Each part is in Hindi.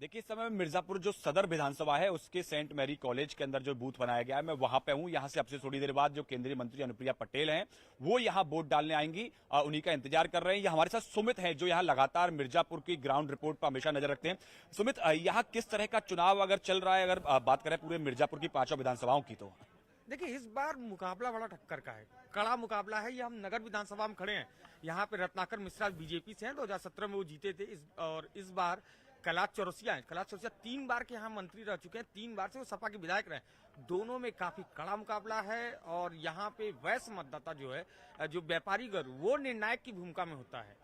देखिए, इस समय मिर्जापुर जो सदर विधानसभा है उसके सेंट मैरी कॉलेज के अंदर जो बूथ बनाया गया है, मैं वहां पे हूं। यहां से अब से थोड़ी देर बाद जो केंद्रीय मंत्री अनुप्रिया पटेल हैं वो यहां वोट डालने आएंगी, उन्हीं का इंतजार कर रहे हैं। ये हमारे साथ सुमित हैं जो यहां लगातार मिर्जापुर की ग्राउंड रिपोर्ट पर हमेशा नजर रखते हैं। सुमित, यहां किस तरह का चुनाव अगर चल रहा है, अगर बात करें पूरे मिर्जापुर की 5 विधानसभाओं की तो? देखिए, इस बार मुकाबला बड़ा टक्कर का है, कड़ा मुकाबला है। ये हम नगर विधानसभा में खड़े हैं। यहाँ पे रत्नाकर मिश्रा बीजेपी से हैं, 2017 में वो जीते थे। इस बार कैलाश चौरसिया हैं। कैलाश चौरसिया 3 बार के यहाँ मंत्री रह चुके हैं, 3 बार से वो सपा के विधायक रहे। दोनों में काफी कड़ा मुकाबला है और यहाँ पे वैश्य मतदाता जो है, जो व्यापारी वर्ग, वो निर्णायक की भूमिका में होता है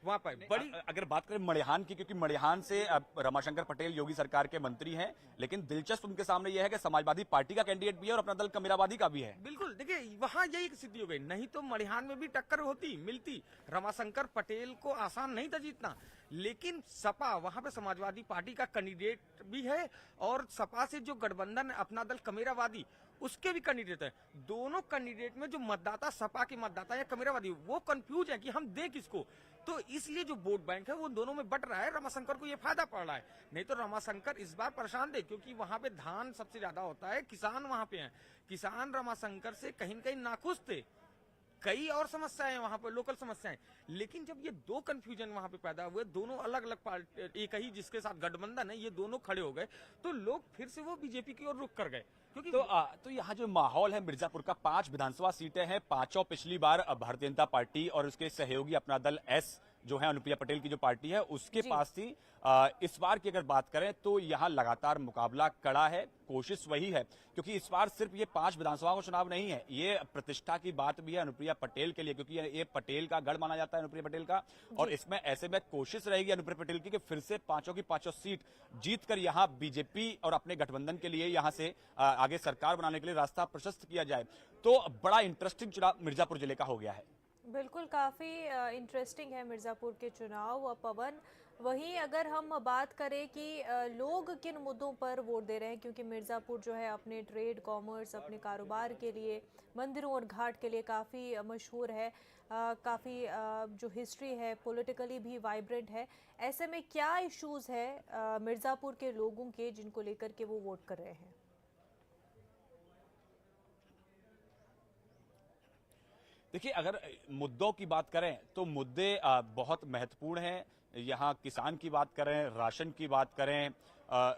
वहां पर। बड़ी अगर बात करें मड़िहान की, क्योंकि मड़िहान से रमाशंकर पटेल योगी सरकार के मंत्री हैं, लेकिन दिलचस्प उनके सामने यह है कि समाजवादी पार्टी का कैंडिडेट भी है और अपना दल कमेरावादी का भी है। बिल्कुल, देखिए वहां यही स्थिति हो गई, नहीं तो मड़िहान में भी टक्कर होती मिलती। रमाशंकर पटेल को आसान नहीं था जीतना, लेकिन सपा वहां पे समाजवादी पार्टी का कैंडिडेट भी है और सपा से जो गठबंधन अपना दल कमेरावादी, उसके भी कैंडिडेट है। दोनों कैंडिडेट में जो मतदाता सपा के मतदाता या कमेरावादी, वो कंफ्यूज है कि हम दें किसको। तो इसलिए जो वोट बैंक है वो दोनों में बट रहा है। रमाशंकर को ये फायदा पड़ रहा है, नहीं तो रमाशंकर इस बार परेशान थे, क्योंकि वहां पे धान सबसे ज्यादा होता है। किसान वहां पे हैं, किसान रमाशंकर से कहीं न कहीं नाखुश थे। कई और समस्याएं वहां पर, लोकल समस्याएं। लेकिन जब ये दो कंफ्यूजन वहां पे पैदा हुए, दोनों अलग अलग पार्टी, एक ही जिसके साथ गठबंधन है, ये दोनों खड़े हो गए, तो लोग फिर से वो बीजेपी की ओर रुख कर गए। क्योंकि तो यहाँ जो माहौल है मिर्जापुर का, 5 विधानसभा सीटें हैं, पांचों पिछली बार भारतीय जनता पार्टी और उसके सहयोगी अपना दल एस जो है अनुप्रिया पटेल की जो पार्टी है उसके पास थी। इस बार की अगर बात करें तो यहाँ लगातार मुकाबला कड़ा है। कोशिश वही है, क्योंकि इस बार सिर्फ ये 5 विधानसभाओं का चुनाव नहीं है, ये प्रतिष्ठा की बात भी है अनुप्रिया पटेल के लिए, क्योंकि ये पटेल का गढ़ माना जाता है अनुप्रिया पटेल का। और इसमें ऐसे में कोशिश रहेगी अनुप्रिया पटेल की कि फिर से पांचों की पांचों सीट जीतकर यहाँ बीजेपी और अपने गठबंधन के लिए यहाँ से आगे सरकार बनाने के लिए रास्ता प्रशस्त किया जाए। तो बड़ा इंटरेस्टिंग चुनाव मिर्जापुर जिले का हो गया है। बिल्कुल, काफ़ी इंटरेस्टिंग है मिर्ज़ापुर के चुनाव पवन। वहीं अगर हम बात करें कि लोग किन मुद्दों पर वोट दे रहे हैं, क्योंकि मिर्ज़ापुर जो है अपने ट्रेड, कॉमर्स, अपने कारोबार के लिए, मंदिरों और घाट के लिए काफ़ी मशहूर है, काफ़ी जो हिस्ट्री है पॉलिटिकली भी वाइब्रेंट है। ऐसे में क्या इश्यूज़ है मिर्ज़ापुर के लोगों के जिनको लेकर के वो वोट कर रहे हैं? देखिए, अगर मुद्दों की बात करें तो मुद्दे बहुत महत्वपूर्ण हैं। यहाँ किसान की बात करें, राशन की बात करें,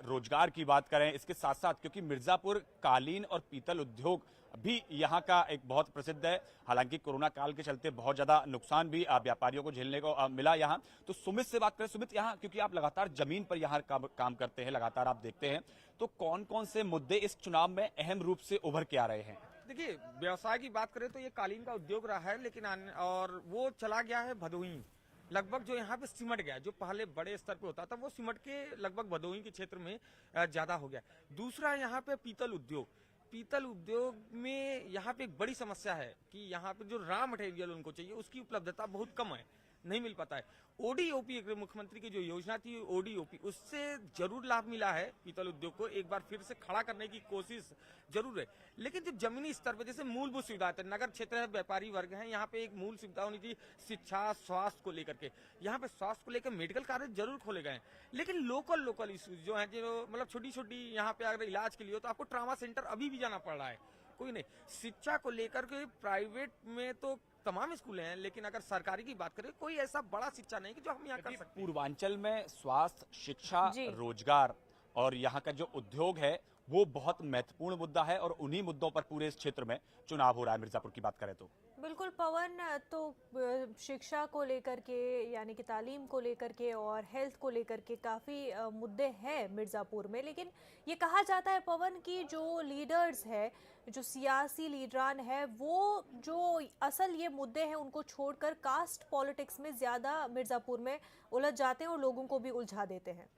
रोजगार की बात करें, इसके साथ साथ क्योंकि मिर्जापुर कालीन और पीतल उद्योग भी यहाँ का एक बहुत प्रसिद्ध है। हालांकि कोरोना काल के चलते बहुत ज्यादा नुकसान भी व्यापारियों को झेलने को मिला यहाँ। तो सुमित से बात करें। सुमित, यहाँ क्योंकि आप लगातार जमीन पर यहाँ काम करते हैं, लगातार आप देखते हैं, तो कौन कौन से मुद्दे इस चुनाव में अहम रूप से उभर के आ रहे हैं? देखिए, व्यवसाय की बात करें तो ये कालीन का उद्योग रहा है, लेकिन और वो चला गया है भदोही। लगभग जो यहाँ पे सिमट गया, जो पहले बड़े स्तर पे होता था वो सिमट के लगभग भदोही के क्षेत्र में ज्यादा हो गया। दूसरा यहाँ पे पीतल उद्योग। पीतल उद्योग में यहाँ पे एक बड़ी समस्या है कि यहाँ पे जो रॉ मटेरियल उनको चाहिए उसकी उपलब्धता बहुत कम है, नहीं मिल पाता है। ओडीओपी, मुख्यमंत्री की जो योजना थी ओडीओपी, उससे जरूर लाभ मिला है पीतल उद्योग को, एक बार फिर से खड़ा करने की कोशिश जरूर है। लेकिन जो जमीनी स्तर पे जैसे मूलभूत सुविधा है, नगर क्षेत्र है, व्यापारी वर्ग है, यहाँ पे एक मूल सुविधा होनी चाहिए शिक्षा, स्वास्थ्य को लेकर के। यहाँ पे स्वास्थ्य को लेकर मेडिकल कॉलेज जरूर खोले गए हैं, लेकिन लोकल इश्यूज जो है, जो मतलब छोटी छोटी यहाँ पे अगर इलाज के लिए हो तो आपको ट्रामा सेंटर अभी भी जाना पड़ रहा है, कोई नहीं। शिक्षा को लेकर के प्राइवेट में तो तमाम स्कूल हैं, लेकिन अगर सरकारी की बात करें कोई ऐसा बड़ा शिक्षा नहीं कि जो हम यहाँ कर सकते हैं। पूर्वांचल में स्वास्थ्य, शिक्षा, रोजगार और यहाँ का जो उद्योग है वो बहुत महत्वपूर्ण मुद्दा है और उन्हीं मुद्दों पर पूरे इस क्षेत्र में चुनाव हो रहा है मिर्जापुर की बात करें तो। बिल्कुल पवन, तो शिक्षा को लेकर के यानी कि तालीम को लेकर के और हेल्थ को लेकर के काफ़ी मुद्दे हैं मिर्ज़ापुर में। लेकिन ये कहा जाता है पवन कि जो लीडर्स है, जो सियासी लीडरान है, वो जो असल ये मुद्दे हैं उनको छोड़कर कास्ट पॉलिटिक्स में ज़्यादा मिर्ज़ापुर में उलझ जाते हैं और लोगों को भी उलझा देते हैं।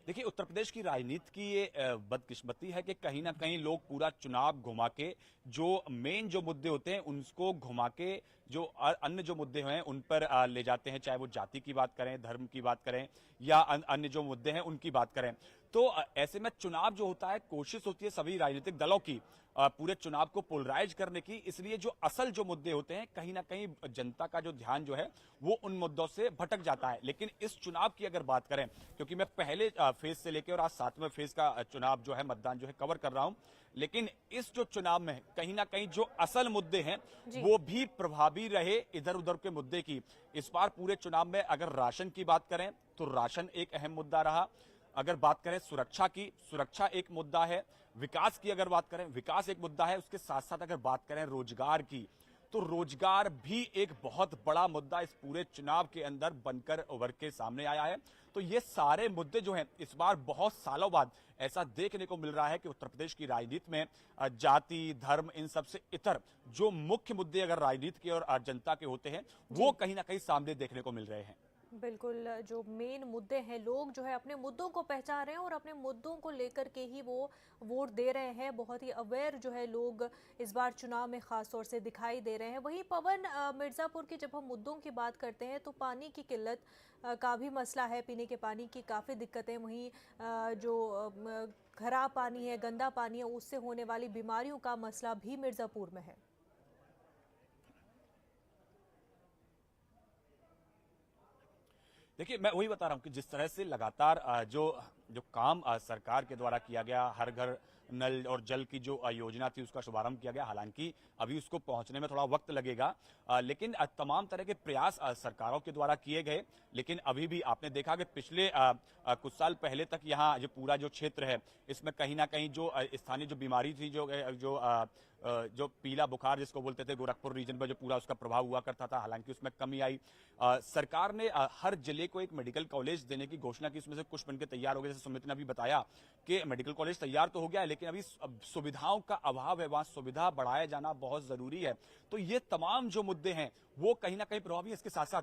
देखिए, उत्तर प्रदेश की राजनीति की ये बदकिस्मती है कि कहीं ना कहीं लोग पूरा चुनाव घुमा के जो मेन जो मुद्दे होते हैं उनको घुमा के जो अन्य जो मुद्दे हैं उन पर ले जाते हैं, चाहे वो जाति की बात करें, धर्म की बात करें या अन्य जो मुद्दे हैं उनकी बात करें। तो ऐसे में चुनाव जो होता है, कोशिश होती है सभी राजनीतिक दलों की पूरे चुनाव को पोलराइज करने की, इसलिए जो असल जो मुद्दे होते हैं कहीं ना कहीं जनता का जो ध्यान जो है वो उन मुद्दों से भटक जाता है। लेकिन इस चुनाव की अगर बात करें, क्योंकि मैं पहले फेज से लेकर और आज 7वें फेज का चुनाव जो है, मतदान जो है कवर कर रहा हूं, लेकिन इस जो चुनाव में कहीं ना कहीं जो असल मुद्दे हैं वो भी प्रभावी रहे इधर उधर के मुद्दे की। इस बार पूरे चुनाव में अगर राशन की बात करें तो राशन एक अहम मुद्दा रहा। अगर बात करें सुरक्षा की, सुरक्षा एक मुद्दा है। विकास की अगर बात करें, विकास एक मुद्दा है। उसके साथ साथ अगर बात करें रोजगार की, तो रोजगार भी एक बहुत बड़ा मुद्दा इस पूरे चुनाव के अंदर बनकर उभर के सामने आया है। तो ये सारे मुद्दे जो हैं इस बार बहुत सालों बाद ऐसा देखने को मिल रहा है कि उत्तर प्रदेश की राजनीति में जाति, धर्म, इन सबसे इतर जो मुख्य मुद्दे अगर राजनीति के और जनता के होते हैं वो कहीं ना कहीं सामने देखने को मिल रहे हैं। बिल्कुल, जो मेन मुद्दे हैं, लोग जो है अपने मुद्दों को पहचान रहे हैं और अपने मुद्दों को लेकर के ही वो वोट दे रहे हैं। बहुत ही अवेयर जो है लोग इस बार चुनाव में खास तौर से दिखाई दे रहे हैं। वहीं पवन, मिर्ज़ापुर की जब हम मुद्दों की बात करते हैं तो पानी की किल्लत का भी मसला है, पीने के पानी की काफ़ी दिक्कतें। वहीं जो खराब पानी है, गंदा पानी है, उससे होने वाली बीमारियों का मसला भी मिर्ज़ापुर में है। देखिए, मैं वही बता रहा हूं कि जिस तरह से लगातार जो काम सरकार के द्वारा किया गया, हर घर नल और जल की जो योजना थी उसका शुभारंभ किया गया। हालांकि अभी उसको पहुंचने में थोड़ा वक्त लगेगा, लेकिन तमाम तरह के प्रयास सरकारों के द्वारा किए गए। लेकिन अभी भी आपने देखा कि पिछले कुछ साल पहले तक यहाँ जो पूरा जो क्षेत्र है इसमें कहीं ना कहीं जो स्थानीय जो बीमारी थी, जो पीला बुखार जिसको बोलते थे, गोरखपुर रीजन पर जो पूरा उसका प्रभाव हुआ करता था, हालांकि उसमें कमी आई। सरकार ने हर जिले को एक मेडिकल कॉलेज देने की घोषणा की, उसमें से कुछ बनके तैयार हो गए। जैसे सुमित ने अभी बताया कि मेडिकल कॉलेज तैयार तो हो गया है, लेकिन अभी सुविधाओं का अभाव है, वहां सुविधा बढ़ाया जाना बहुत जरूरी है। तो ये तमाम जो मुद्दे हैं वो कहीं ना कहीं प्रभावी है। इसके साथ साथ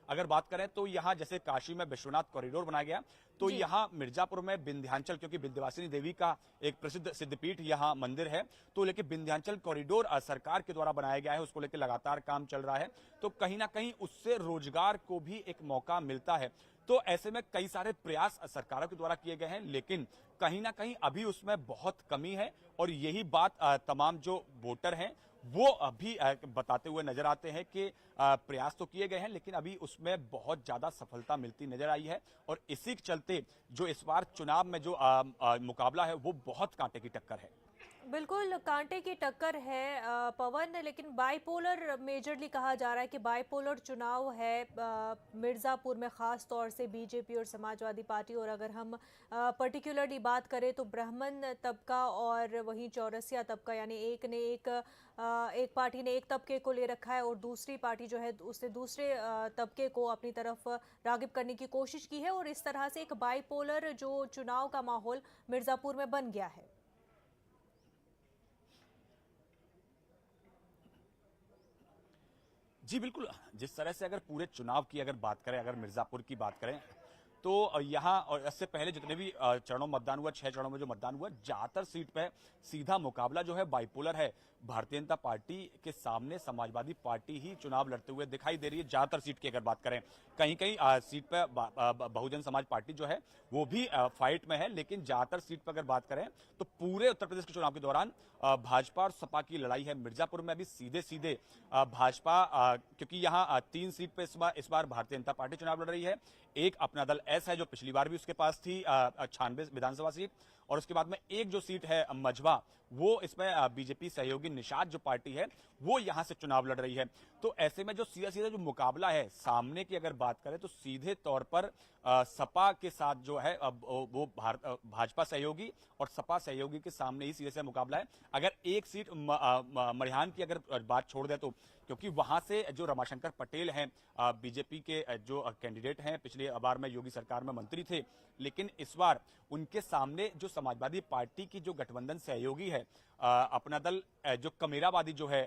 अगर बात करें तो यहाँ जैसे काशी में विश्वनाथ कॉरिडोर बनाया गया, तो यहाँ मिर्जापुर में विंध्याचल, क्योंकि विंध्यवासिनी देवी का एक प्रसिद्ध सिद्धपीठ यहाँ मंदिर है, तो लेकिन विंध्याचल कॉरिडोर सरकार के द्वारा बनाया गया है, उसको लेकर लगातार काम चल रहा है। तो कहीं ना कहीं उससे रोजगार को भी एक मौका मिलता है। तो ऐसे में कई सारे प्रयास सरकारों के द्वारा किए गए हैं, लेकिन कहीं ना कहीं अभी उसमें बहुत कमी है। और यही बात तमाम जो वोटर हैं वो अभी बताते हुए नजर आते हैं कि प्रयास तो किए गए हैं, लेकिन अभी उसमें बहुत ज्यादा सफलता मिलती नजर आई है। और इसी के चलते जो इस बार चुनाव में जो मुकाबला है वो बहुत कांटे की टक्कर है। बिल्कुल कांटे की टक्कर है पवन, लेकिन बाइपोलर मेजरली कहा जा रहा है कि बाइपोलर चुनाव है मिर्ज़ापुर में, ख़ास तौर से बीजेपी और समाजवादी पार्टी। और अगर हम पर्टिकुलरली बात करें तो ब्राह्मण तबका और वहीं चौरसिया तबका, यानी एक पार्टी ने एक तबके को ले रखा है और दूसरी पार्टी जो है उसने दूसरे तबके को अपनी तरफ रागिब करने की कोशिश की है। और इस तरह से एक बाइपोलर जो चुनाव का माहौल मिर्ज़ापुर में बन गया है। जी बिल्कुल, जिस तरह से अगर पूरे चुनाव की अगर बात करें, अगर मिर्जापुर की बात करें, तो यहाँ और इससे पहले जितने भी चरणों में मतदान हुआ, 6 चरणों में जो मतदान हुआ, ज्यादातर सीट पे सीधा मुकाबला जो है बाइपोलर है। भारतीय जनता पार्टी के सामने समाजवादी पार्टी ही चुनाव लड़ते हुए दिखाई दे रही है ज्यादातर सीट की अगर बात करें। कहीं कहीं सीट पे बहुजन समाज पार्टी जो है वो भी फाइट में है, लेकिन ज्यादातर सीट पर अगर बात करें तो पूरे उत्तर प्रदेश के चुनाव के दौरान भाजपा और सपा की लड़ाई है। मिर्जापुर में अभी सीधे सीधे भाजपा, क्योंकि यहाँ 3 सीट पे इस बार भारतीय जनता पार्टी चुनाव लड़ रही है। एक अपना दल एस है जो पिछली बार भी उसके पास थी 96 विधानसभा सीट, और उसके बाद में एक जो सीट है मझवा, वो इसमें बीजेपी सहयोगी निषाद जो पार्टी है वो यहां से चुनाव लड़ रही है। तो ऐसे में जो सीधा सीधा जो मुकाबला है सामने की अगर बात करें तो सीधे तौर पर सपा के साथ जो है वो भाजपा सहयोगी और सपा सहयोगी के सामने ही सीधे से मुकाबला है। अगर एक सीट मरिहान की अगर बात छोड़ दे तो, क्योंकि वहां से जो रमाशंकर पटेल हैं बीजेपी के जो कैंडिडेट हैं, पिछले बार में योगी सरकार में मंत्री थे, लेकिन इस बार उनके सामने जो समाजवादी पार्टी की जो गठबंधन सहयोगी है अपना दल जो कमेरावादी जो है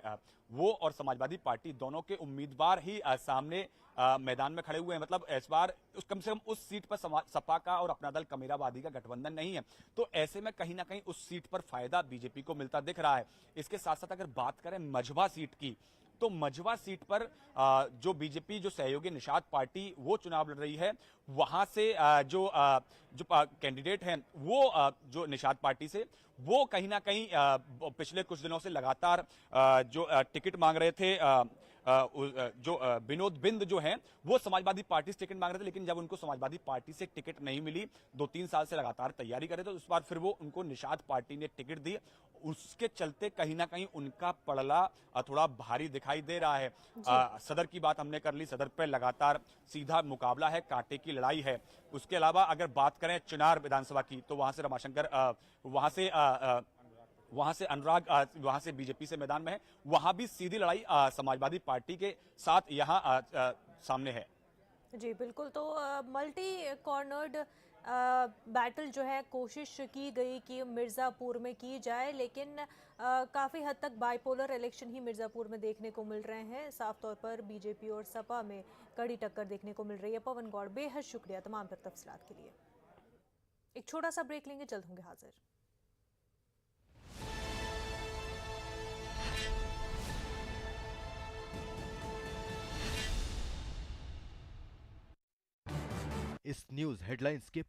वो और समाजवादी पार्टी दोनों के उम्मीदवार ही सामने मैदान में खड़े हुए हैं। मतलब इस बार कम से कम उस सीट पर सपा का और अपना दल कमेरावादी का गठबंधन नहीं है, तो ऐसे में कहीं ना कहीं उस सीट पर फायदा बीजेपी को मिलता दिख रहा है। इसके साथ साथ अगर बात करें मझवा सीट की, तो मझवा सीट पर जो बीजेपी जो सहयोगी निषाद पार्टी वो चुनाव लड़ रही है, वहां से जो कैंडिडेट हैं वो जो निषाद पार्टी से वो कहीं ना कहीं पिछले कुछ दिनों से लगातार जो टिकट मांग रहे थे, जो विनोद बिंद जो हैं वो समाजवादी पार्टी से टिकट मांग रहे थे, लेकिन जब उनको समाजवादी पार्टी से टिकट नहीं मिली, 2-3 साल से लगातार तैयारी कर रहे थे, तो इस बार फिर वो उनको निषाद पार्टी ने टिकट दी। उसके चलते कहीं ना कहीं उनका पड़ला थोड़ा भारी दिखाई दे रहा है। सदर की बात हमने कर ली, सदर पर लगातार सीधा मुकाबला है, कांटे की लड़ाई है। उसके अलावा अगर बात करें चिनार विधानसभा की, तो वहां से रमाशंकर वहां से अनुराग वहां से बीजेपी से मैदान में है, वहां भी सीधी लड़ाई समाजवादी पार्टी के साथ यहां सामने है। जी बिल्कुल, तो मल्टी कॉर्नर्ड बैटल जो है कोशिश की गई कि मिर्ज़ापुर में की जाए, लेकिन काफ़ी हद तक बाइपोलर इलेक्शन ही मिर्ज़ापुर में देखने को मिल रहे हैं। साफ तौर पर बीजेपी और सपा में कड़ी टक्कर देखने को मिल रही है। पवन गौड़, बेहद शुक्रिया तमाम तर तफसीलात के लिए। एक छोटा सा ब्रेक लेंगे, जल्द होंगे हाजिर। इस न्यूज हेडलाइंस के